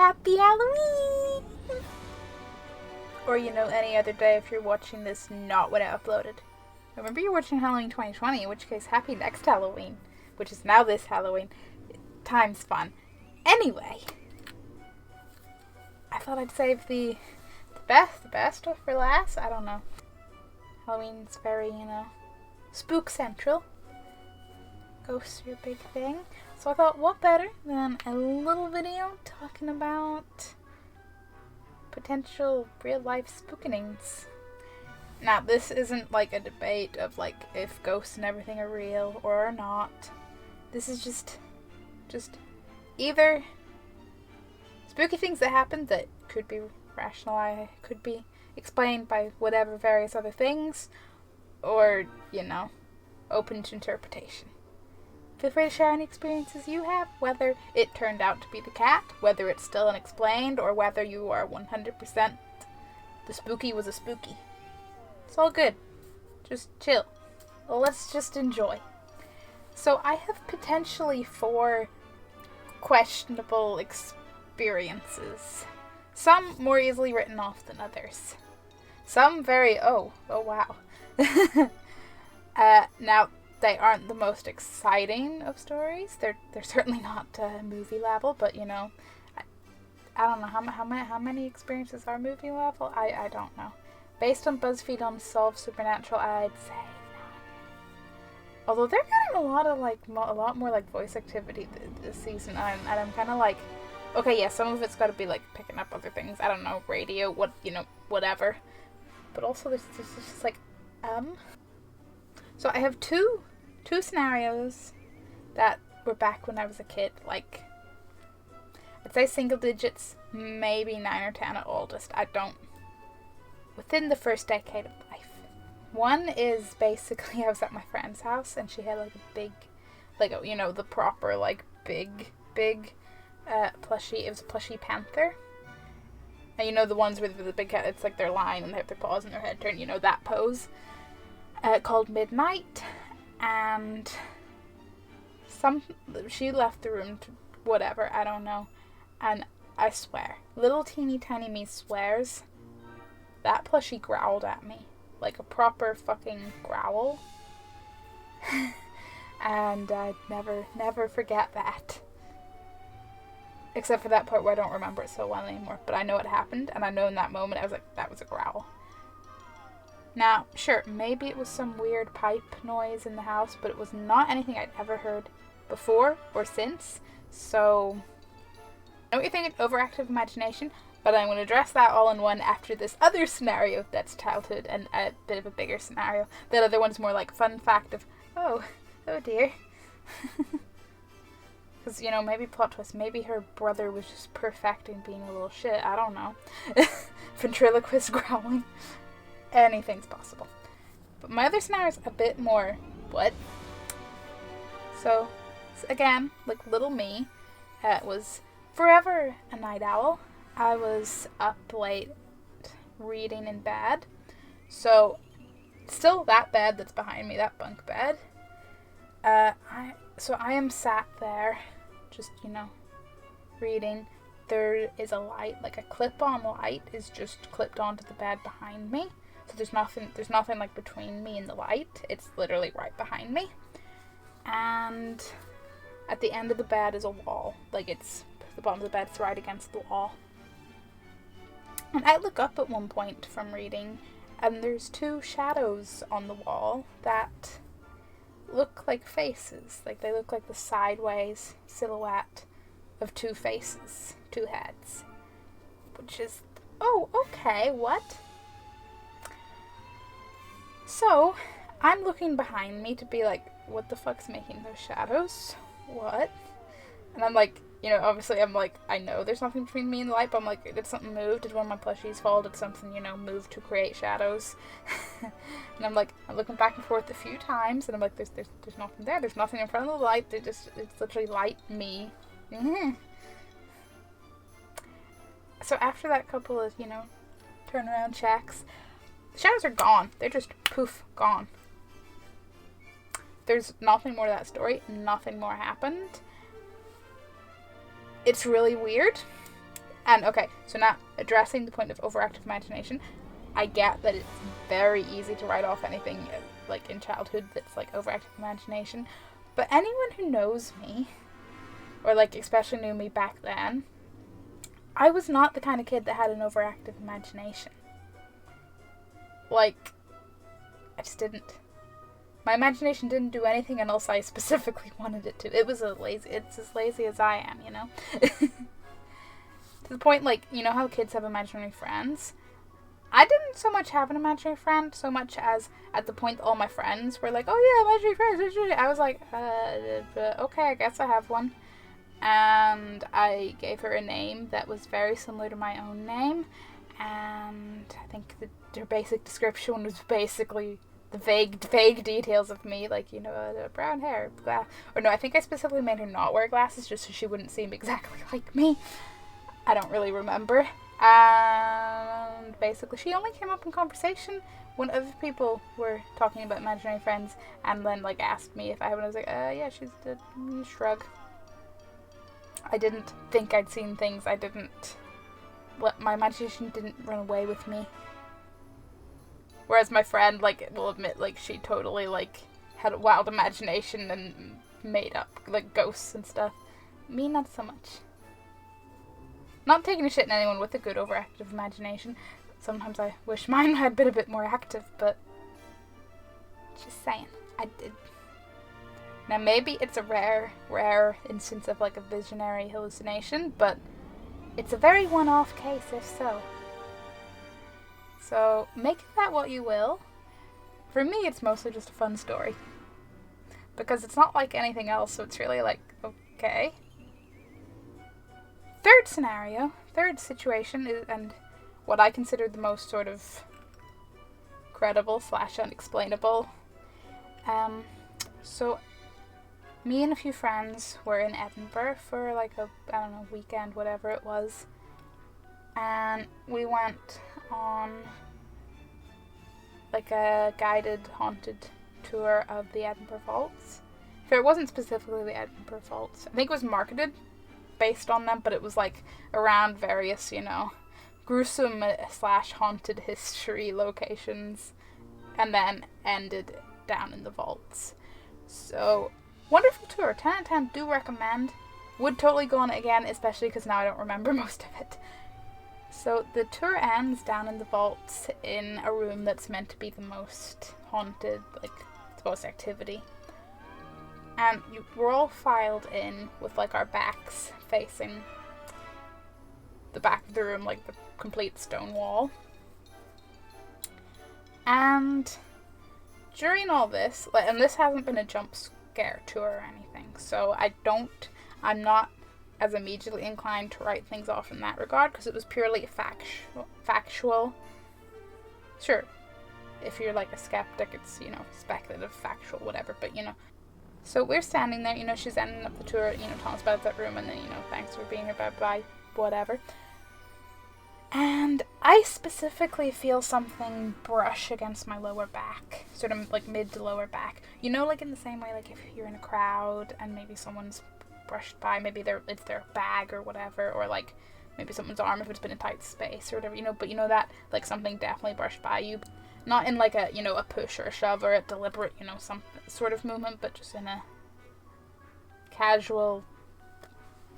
Happy Halloween! Or, any other day if you're watching this not when it uploaded. Remember you're watching Halloween 2020, in which case, happy next Halloween. Which is now this Halloween. Time's fun. Anyway. I thought I'd save the best stuff for last. I don't know. Halloween's very, spook central. Ghosts are your big thing. So I thought, what better than a little video talking about potential real life spookenings. Now, this isn't like a debate of like if ghosts and everything are real or are not. This is just either spooky things that happen that could be rationalized, could be explained by whatever various other things, or, open to interpretation. Feel free to share any experiences you have, whether it turned out to be the cat, whether it's still unexplained, or whether you are 100% the spooky was a spooky. It's all good. Just chill. Well, let's just enjoy. So I have potentially 4 questionable experiences. Some more easily written off than others. Some very, oh wow. Now, they aren't the most exciting of stories. They're certainly not movie level, but I don't know how many experiences are movie level. I don't know. Based on BuzzFeed Unsolved Supernatural, I'd say none. Although they're getting a lot more like voice activity this season, and I'm kind of like, okay, yeah, some of it's got to be like picking up other things. I don't know, radio, whatever. But also there's just like So I have two scenarios that were back when I was a kid, like, I'd say single digits, maybe 9 or 10 at oldest. Within the first decade of life. One is basically I was at my friend's house and she had like a big, the proper like big plushie. It was a plushie panther. And the ones with the big head, it's like they're lying and they have their paws and their head turned, that pose. Called Midnight, and she left the room to whatever, I don't know, and I swear, little teeny tiny me swears, that plushie growled at me, like a proper fucking growl, and I'd never forget that, except for that part where I don't remember it so well anymore, but I know it happened, and I know in that moment I was like, that was a growl. Now, sure, maybe it was some weird pipe noise in the house, but it was not anything I'd ever heard before or since. So, I know what you're thinking, overactive imagination, but I'm going to address that all in one after this other scenario that's childhood and a bit of a bigger scenario. That other one's more like fun fact of, oh dear. Because, maybe plot twist, maybe her brother was just perfecting being a little shit, I don't know. Ventriloquist growling. Anything's possible. But my other scenario is a bit more, what? So, again, like little me, was forever a night owl. I was up late reading in bed. So, still that bed that's behind me, that bunk bed. I am sat there, just, reading. There is a light, like a clip-on light is just clipped onto the bed behind me. So there's nothing like between me and the light. It's literally right behind me. And at the end of the bed is a wall. Like the bottom of the bed's right against the wall. And I look up at one point from reading, and there's 2 shadows on the wall that look like faces. Like they look like the sideways silhouette of 2 faces, 2 heads. Which is, oh, okay, what? So, I'm looking behind me to be like, what the fuck's making those shadows? What? And I'm like, obviously I'm like, I know there's nothing between me and the light, but I'm like, did something move? Did one of my plushies fall? Did something, move to create shadows? And I'm like, I'm looking back and forth a few times, and I'm like, there's nothing there. There's nothing in front of the light. It's literally light me. Mm-hmm. So after that couple of, turnaround checks, the shadows are gone. They're just poof, gone. There's nothing more to that story. Nothing more happened. It's really weird. And okay, so now addressing the point of overactive imagination, I get that it's very easy to write off anything like in childhood that's like overactive imagination, but anyone who knows me, or like especially knew me back then, I was not the kind of kid that had an overactive imagination. Like, I just didn't. My imagination didn't do anything unless I specifically wanted it to. It's as lazy as I am, you know? To the point, like, you know how kids have imaginary friends? I didn't so much have an imaginary friend, so much as at the point all my friends were like, oh yeah, imaginary friends. I was like, okay, I guess I have one. And I gave her a name that was very similar to my own name. And I think her basic description was basically the vague details of me, like, you know, brown hair, or no, I think I specifically made her not wear glasses just so she wouldn't seem exactly like me. I don't really remember. And basically she only came up in conversation when other people were talking about imaginary friends, and then like asked me if I had one. I was like, yeah, she's dead. Shrug. I didn't think I'd seen things. My imagination didn't run away with me. Whereas my friend, like, will admit, like, she totally, like, had a wild imagination and made up, like, ghosts and stuff. Me, not so much. Not taking a shit in anyone with a good overactive imagination. Sometimes I wish mine had been a bit more active, but just saying, I did. Now maybe it's a rare instance of like a visionary hallucination, but it's a very one-off case if so. So make that what you will. For me, it's mostly just a fun story. Because it's not like anything else, so it's really like, okay. Third situation, is, and what I consider the most sort of credible / unexplainable. So me and a few friends were in Edinburgh for like a, I don't know, weekend, whatever it was. And we went on like a guided haunted tour of the Edinburgh Vaults. So it wasn't specifically the Edinburgh Vaults. I think it was marketed based on them, but it was like around various, you know, gruesome / haunted history locations, and then ended down in the vaults. So, wonderful tour. 10 out of 10, do recommend. Would totally go on it again, especially because now I don't remember most of it. So the tour ends down in the vaults in a room that's meant to be the most haunted, like the most activity. And we're all filed in with like our backs facing the back of the room, like the complete stone wall. And during all this, like, and this hasn't been a jump scare tour or anything, so I'm not as immediately inclined to write things off in that regard, because it was purely factual. Sure, if you're like a skeptic, it's, you know, speculative, factual, whatever, but you know. So we're standing there, you know, she's ending up the tour, you know, telling us about that room, and then, you know, thanks for being here, bye-bye, whatever. And I specifically feel something brush against my lower back, sort of like mid to lower back. You know, like in the same way, like if you're in a crowd and maybe someone's brushed by, maybe it's their bag or whatever, or like maybe someone's arm if it's been in tight space or whatever, you know, but you know that, like something definitely brushed by you. Not in like a, you know, a push or a shove or a deliberate, you know, some sort of movement, but just in a casual,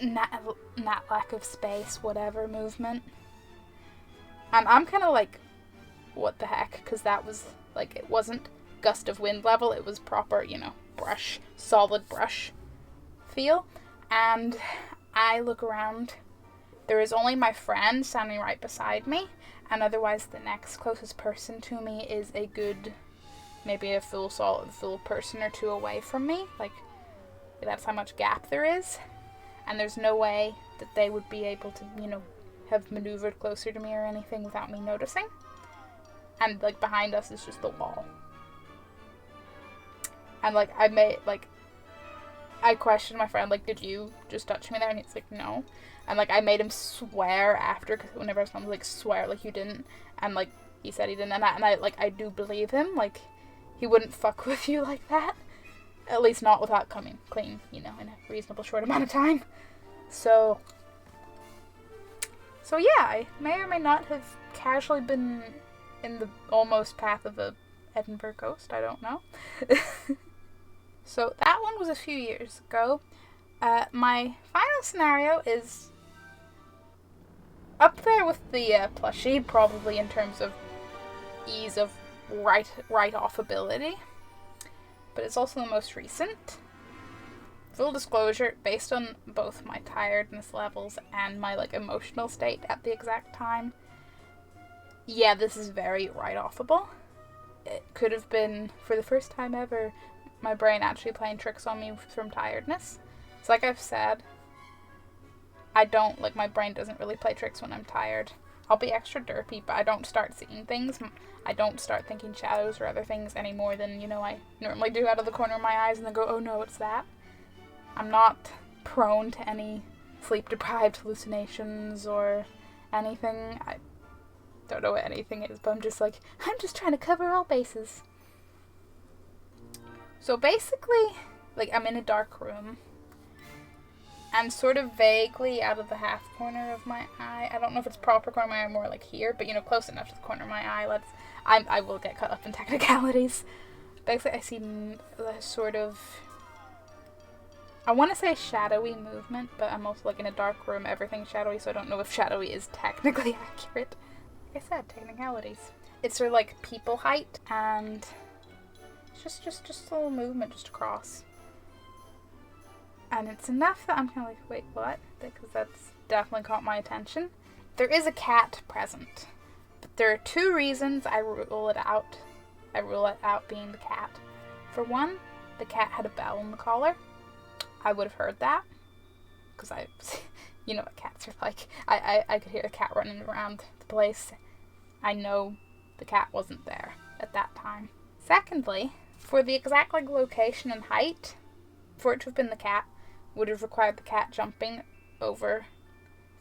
not lack of space, whatever movement. And I'm kind of like, what the heck? Because that was, like, it wasn't gust of wind level. It was proper, you know, brush, solid brush feel. And I look around. There is only my friend standing right beside me. And otherwise the next closest person to me is a good, maybe a full person or two away from me. Like, that's how much gap there is. And there's no way that they would be able to, you know, have maneuvered closer to me or anything without me noticing. And like behind us is just the wall. And like I questioned my friend, like, did you just touch me there? And he's like, no. And like I made him swear after, because whenever someone's like, swear like you didn't, and like he said he didn't, and I do believe him. Like, he wouldn't fuck with you like that, at least not without coming clean, you know, in a reasonable short amount of time. So So yeah, I may or may not have casually been in the almost path of a Edinburgh ghost. I don't know. So that one was a few years ago. My final scenario is up there with the plushie, probably in terms of ease of write-off ability. But it's also the most recent. Full disclosure, based on both my tiredness levels and my emotional state at the exact time, yeah, this is very write-offable. It could have been, for the first time ever, my brain actually playing tricks on me from tiredness. It's like I've said, my brain doesn't really play tricks when I'm tired. I'll be extra derpy, but I don't start seeing things. I don't start thinking shadows or other things any more than, I normally do out of the corner of my eyes and then go, oh no, it's that. I'm not prone to any sleep-deprived hallucinations or anything. I don't know what anything is, but I'm just trying to cover all bases. So basically, I'm in a dark room. And sort of vaguely out of the half corner of my eye. I don't know if it's proper corner of my eye, more here, but close enough to the corner of my eye. I will get caught up in technicalities. Basically, I see the sort of, I want to say shadowy movement, but I'm also in a dark room, everything's shadowy, so I don't know if shadowy is technically accurate. Like I said, technicalities. It's sort of people height, and it's just a little movement just across. And it's enough that I'm kind of wait, what? Because that's definitely caught my attention. There is a cat present. But there are two reasons I rule it out. I rule it out being the cat. For one, the cat had a bell in the collar. I would have heard that. Because you know what cats are like. I could hear a cat running around the place. I know the cat wasn't there at that time. Secondly, for the exact location and height, for it to have been the cat, would have required the cat jumping over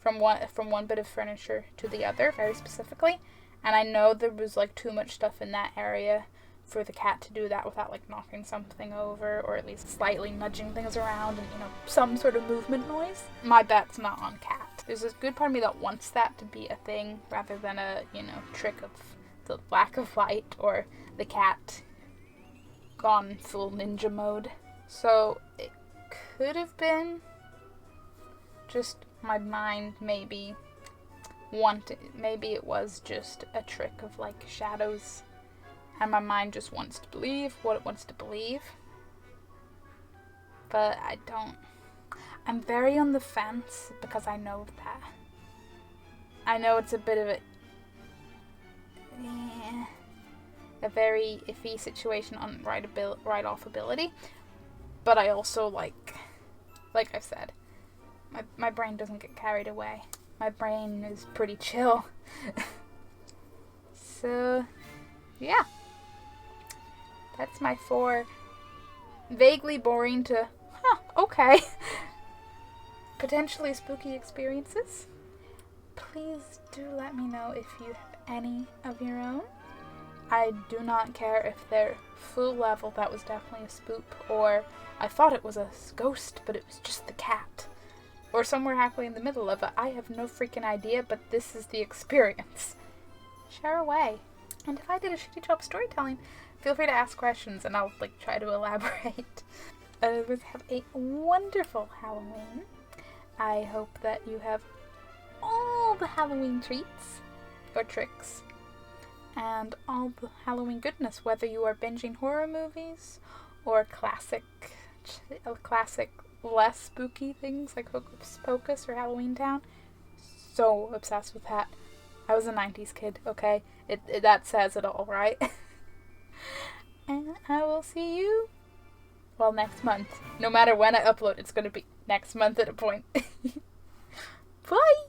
from one bit of furniture to the other, very specifically. And I know there was too much stuff in that area for the cat to do that without knocking something over, or at least slightly nudging things around and some sort of movement noise. My bet's not on cat. There's a good part of me that wants that to be a thing rather than a trick of the lack of light or the cat gone full ninja mode. So it could have been just my mind maybe it was just a trick of shadows, and my mind just wants to believe what it wants to believe. But I'm very on the fence because I know that. I know it's a bit of a very iffy situation on write-off ability. But I also, like I've said, my brain doesn't get carried away. My brain is pretty chill. So, yeah. That's my 4 vaguely boring to, okay, potentially spooky experiences. Please do let me know if you have any of your own. I do not care if they're full level, that was definitely a spook, or I thought it was a ghost, but it was just the cat. Or somewhere halfway in the middle of it. I have no freaking idea, but this is the experience. Share away. And if I did a shitty job storytelling, feel free to ask questions and I'll try to elaborate. Otherwise, have a wonderful Halloween. I hope that you have all the Halloween treats or tricks and all the Halloween goodness, whether you are binging horror movies or classic less spooky things like Hocus Pocus or Halloween Town. So obsessed with that. I was a 90s kid, okay? That says it all, right? And I will see you, next month. No matter when I upload, it's going to be next month at a point. Bye!